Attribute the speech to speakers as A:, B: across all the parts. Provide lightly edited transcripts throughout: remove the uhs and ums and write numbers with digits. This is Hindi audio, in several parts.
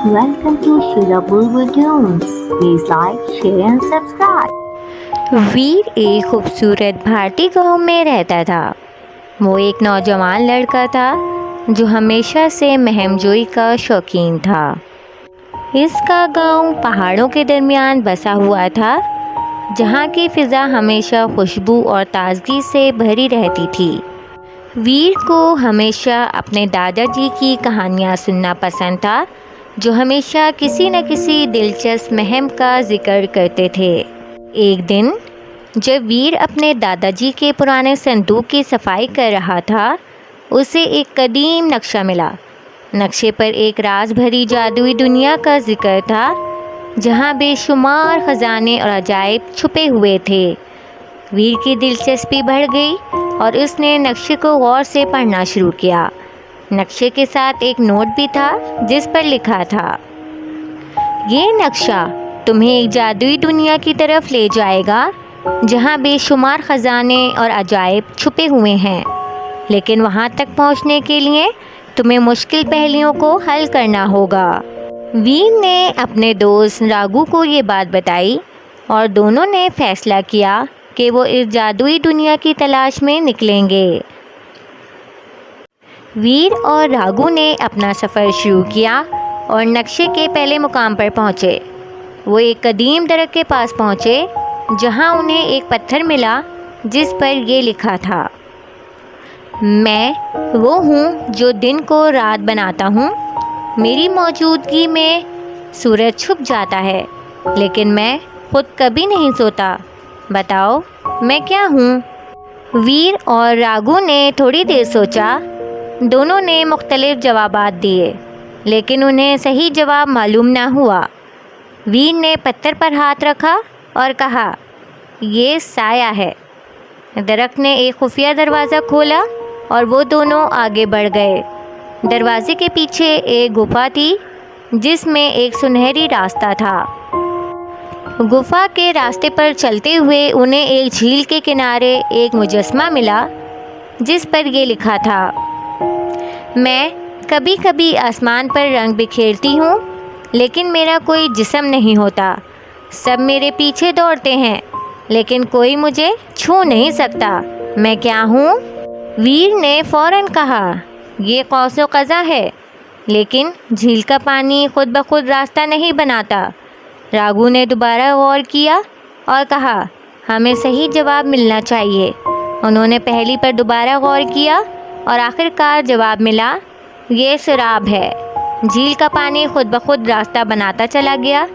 A: Welcome to Sheila Bulbul Tunes. Please like, share and subscribe.
B: वीर एक खूबसूरत भारतीय गांव में रहता था। वो एक नौजवान लड़का था जो हमेशा से महमजोई का शौकीन था। इसका गांव पहाड़ों के दरमियान बसा हुआ था, जहां की फ़िज़ा हमेशा खुशबू और ताजगी से भरी रहती थी। वीर को हमेशा अपने दादाजी की कहानियाँ सुनना पसंद था, जो हमेशा किसी न किसी दिलचस्प मुहिम का जिक्र करते थे। एक दिन जब वीर अपने दादाजी के पुराने संदूक की सफाई कर रहा था, उसे एक कदीम नक्शा मिला। नक्शे पर एक राज भरी जादुई दुनिया का जिक्र था, जहां बेशुमार ख़जाने और अजायब छुपे हुए थे। वीर की दिलचस्पी बढ़ गई और उसने नक्शे को गौर से पढ़ना शुरू किया। नक्शे के साथ एक नोट भी था, जिस पर लिखा था, ये नक्शा तुम्हें एक जादुई दुनिया की तरफ ले जाएगा, जहां बेशुमार ख़जाने और अजायब छुपे हुए हैं। लेकिन वहां तक पहुंचने के लिए तुम्हें मुश्किल पहेलियों को हल करना होगा। वीर ने अपने दोस्त राघु को ये बात बताई और दोनों ने फैसला किया कि वो इस जादुई दुनिया की तलाश में निकलेंगे। वीर और राघु ने अपना सफ़र शुरू किया और नक्शे के पहले मुकाम पर पहुँचे। वो एक कदीम दरख्त के पास पहुँचे, जहाँ उन्हें एक पत्थर मिला जिस पर ये लिखा था, मैं वो हूँ जो दिन को रात बनाता हूँ। मेरी मौजूदगी में सूरज छुप जाता है, लेकिन मैं खुद कभी नहीं सोता। बताओ मैं क्या हूँ? वीर और राघु ने थोड़ी देर सोचा। दोनों ने मुख्तलिफ जवाबात दिए, लेकिन उन्हें सही जवाब मालूम ना हुआ। वीर ने पत्थर पर हाथ रखा और कहा, ये साया है। दरख्त ने एक खुफिया दरवाज़ा खोला और वो दोनों आगे बढ़ गए। दरवाजे के पीछे एक गुफा थी, जिसमें एक सुनहरी रास्ता था। गुफा के रास्ते पर चलते हुए उन्हें एक झील के किनारे एक मुजस्मा मिला, जिस पर ये लिखा था, मैं कभी कभी आसमान पर रंग बिखेरती हूँ, लेकिन मेरा कोई जिस्म नहीं होता। सब मेरे पीछे दौड़ते हैं, लेकिन कोई मुझे छू नहीं सकता। मैं क्या हूँ? वीर ने फ़ौरन कहा, ये कौसो क़ज़ा है, लेकिन झील का पानी खुद ब खुद रास्ता नहीं बनाता। राघु ने दोबारा गौर किया और कहा, हमें सही जवाब मिलना चाहिए। उन्होंने पहली पर दोबारा गौर किया और आखिरकार जवाब मिला, ये सराब है। झील का पानी खुद ब खुद रास्ता बनाता चला गया।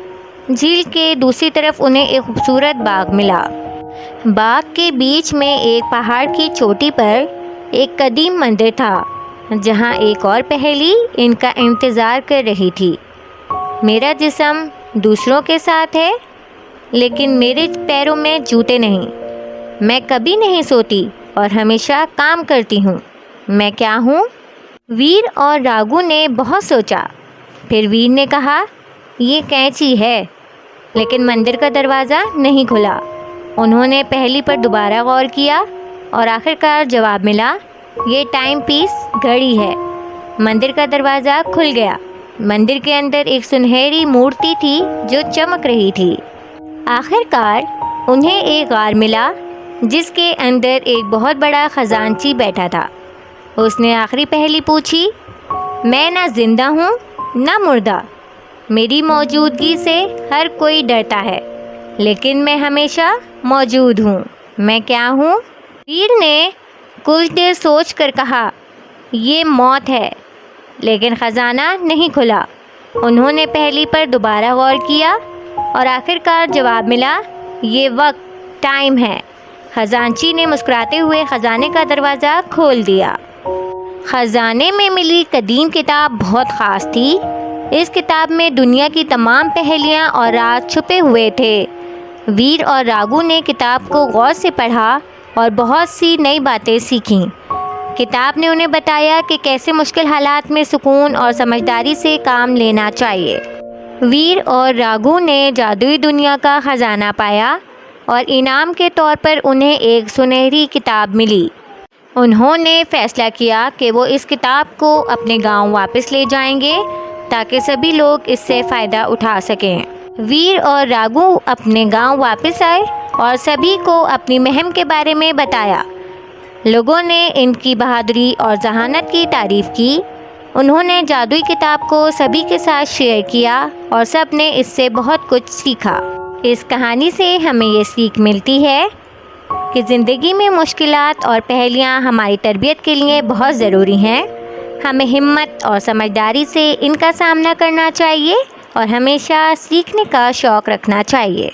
B: झील के दूसरी तरफ उन्हें एक खूबसूरत बाग मिला। बाग के बीच में एक पहाड़ की चोटी पर एक कदीम मंदिर था, जहाँ एक और पहेली इनका इंतज़ार कर रही थी। मेरा जिस्म दूसरों के साथ है, लेकिन मेरे पैरों में जूते नहीं। मैं कभी नहीं सोती और हमेशा काम करती हूँ। मैं क्या हूँ? वीर और राघु ने बहुत सोचा। फिर वीर ने कहा, ये कैंची है, लेकिन मंदिर का दरवाज़ा नहीं खुला। उन्होंने पहली पर दोबारा गौर किया और आखिरकार जवाब मिला, ये टाइम पीस घड़ी है। मंदिर का दरवाज़ा खुल गया। मंदिर के अंदर एक सुनहरी मूर्ति थी जो चमक रही थी। आखिरकार उन्हें एक गार मिला, जिसके अंदर एक बहुत बड़ा खजांची बैठा था। उसने आखिरी पहेली पूछी, मैं ना जिंदा हूँ ना मुर्दा। मेरी मौजूदगी से हर कोई डरता है, लेकिन मैं हमेशा मौजूद हूँ। मैं क्या हूँ? वीर ने कुछ देर सोच कर कहा, ये मौत है, लेकिन ख़जाना नहीं खुला। उन्होंने पहली पर दोबारा गौर किया और आखिरकार जवाब मिला, ये वक्त, टाइम है। खजांची ने मुस्कुराते हुए ख़जाने का दरवाज़ा खोल दिया। ख़जाने में मिली कदीम किताब बहुत ख़ास थी। इस किताब में दुनिया की तमाम पहेलियाँ और राज छुपे हुए थे। वीर और राघु ने किताब को गौर से पढ़ा और बहुत सी नई बातें सीखीं। किताब ने उन्हें बताया कि कैसे मुश्किल हालात में सुकून और समझदारी से काम लेना चाहिए। वीर और राघु ने जादुई दुनिया का ख़जाना पाया और इनाम के तौर पर उन्हें एक सुनहरी किताब मिली। उन्होंने फ़ैसला किया कि वो इस किताब को अपने गांव वापस ले जाएंगे ताकि सभी लोग इससे फ़ायदा उठा सकें। वीर और राघु अपने गांव वापस आए और सभी को अपनी मुहिम के बारे में बताया। लोगों ने इनकी बहादुरी और जहानत की तारीफ़ की। उन्होंने जादुई किताब को सभी के साथ शेयर किया और सब ने इससे बहुत कुछ सीखा। इस कहानी से हमें ये सीख मिलती है कि ज़िंदगी में मुश्किलात और पहेलियाँ हमारी तरबियत के लिए बहुत ज़रूरी हैं। हमें हिम्मत और समझदारी से इनका सामना करना चाहिए और हमेशा सीखने का शौक़ रखना चाहिए।